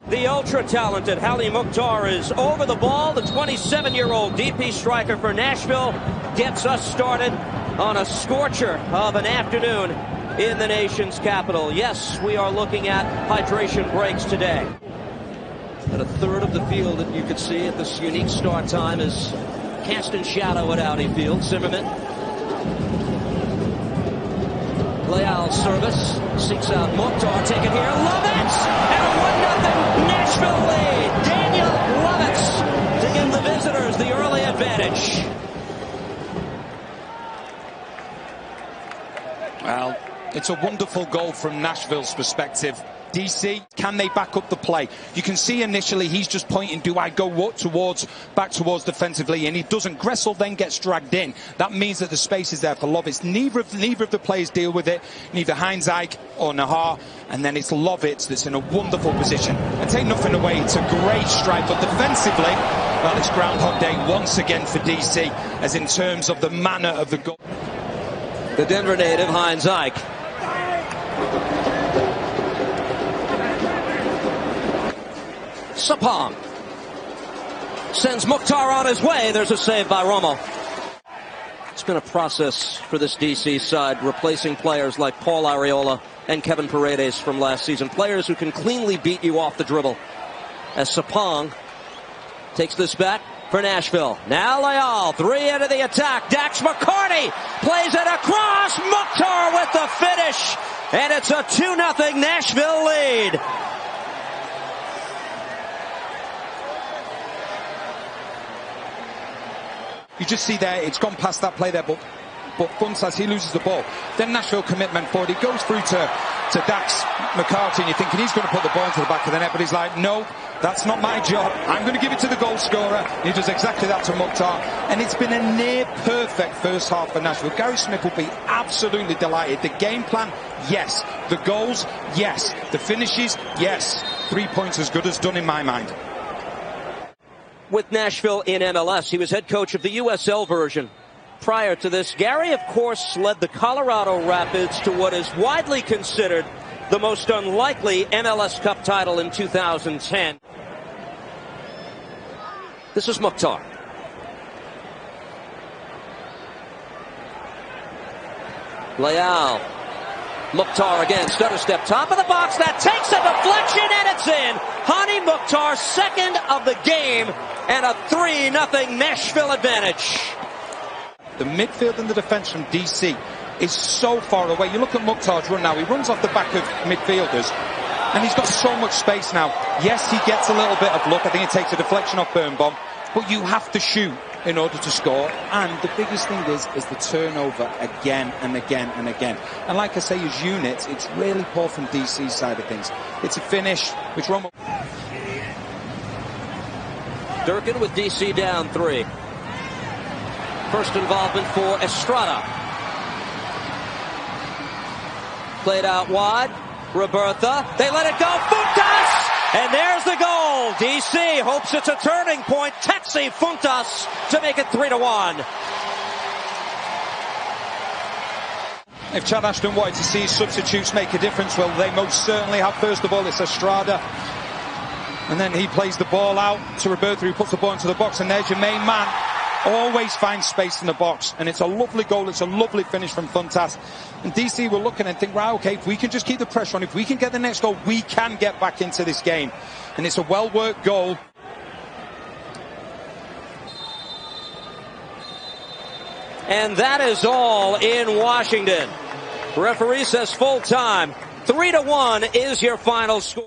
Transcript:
The ultra-talented Hali Mukhtar is over the ball. The 27-year-old DP striker for Nashville gets us started on a scorcher of an afternoon in the nation's capital. Yes, we are looking at hydration breaks today. And a third of the field that you could see at this unique start time is cast in shadow at Audi Field. Zimmerman. Leal's service. Seeks out Mukhtar. Take it here. Lovitz! And a 1-0 Nashville lead. Daniel Lovitz to give the visitors the early advantage. Well, it's a wonderful goal from Nashville's perspective. DC, can they back up the play? You can see initially he's just pointing, do I go back towards defensively? And he doesn't. Gressel then gets dragged in. That means that the space is there for Lovitz. Neither of the players deal with it, neither Heinzike or Nahar. And then it's Lovitz that's in a wonderful position. And take nothing away, it's a great strike, but defensively, well, it's Groundhog Day once again for DC, as in terms of the manner of the goal. The Denver native, Heinzike. Sapong sends Mukhtar on his way. There's a save by Romo. It's been a process for this DC side, replacing players like Paul Arriola and Kevin Paredes from last season. Players who can cleanly beat you off the dribble. As Sapong takes this back for Nashville. Now Leal, 3 into the attack. Dax McCarty plays it across. Mukhtar with the finish. And it's a 2-0 Nashville lead. You just see there, it's gone past that play there, but Funtas, he loses the ball. Then Nashville commitment forward. He goes through to Dax McCarty, and you're thinking he's going to put the ball into the back of the net, but he's like, no, that's not my job. I'm going to give it to the goal scorer. He does exactly that to Mukhtar, and it's been a near-perfect first half for Nashville. Gary Smith will be absolutely delighted. The game plan, yes. The goals, yes. The finishes, yes. 3 points as good as done in my mind. With Nashville in MLS, he was head coach of the USL version. Prior to this, Gary, of course, led the Colorado Rapids to what is widely considered the most unlikely MLS Cup title in 2010. This is Mukhtar. Leal. Mukhtar again, stutter step, top of the box, that takes a deflection and it's in. Hali Mukhtar, second of the game, and a 3-0 Nashville advantage. The midfield and the defense from DC is so far away. You look at Mukhtar's run now, he runs off the back of midfielders, and he's got so much space now. Yes, he gets a little bit of luck. I think it takes a deflection off Birnbaum, but you have to shoot in order to score, and the biggest thing is the turnover again and again and again. And like I say, as units, it's really poor from DC's side of things. It's a finish which Romo. Durkin with DC down 3. First involvement for Estrada. Played out wide. Roberta. They let it go. Funtas! And there's the goal. DC hopes it's a turning point. Taxi Funtas to make it 3-1. If Chad Ashton wanted to see substitutes make a difference, well, they most certainly have. First of all, it's Estrada. And then he plays the ball out to Roberta, who puts the ball into the box. And there's your main man. Always finds space in the box. And it's a lovely goal. It's a lovely finish from Funtas. And DC were looking and think, right, okay, if we can just keep the pressure on, if we can get the next goal, we can get back into this game. And it's a well-worked goal. And that is all in Washington. Referee says full time. 3-1 is your final score.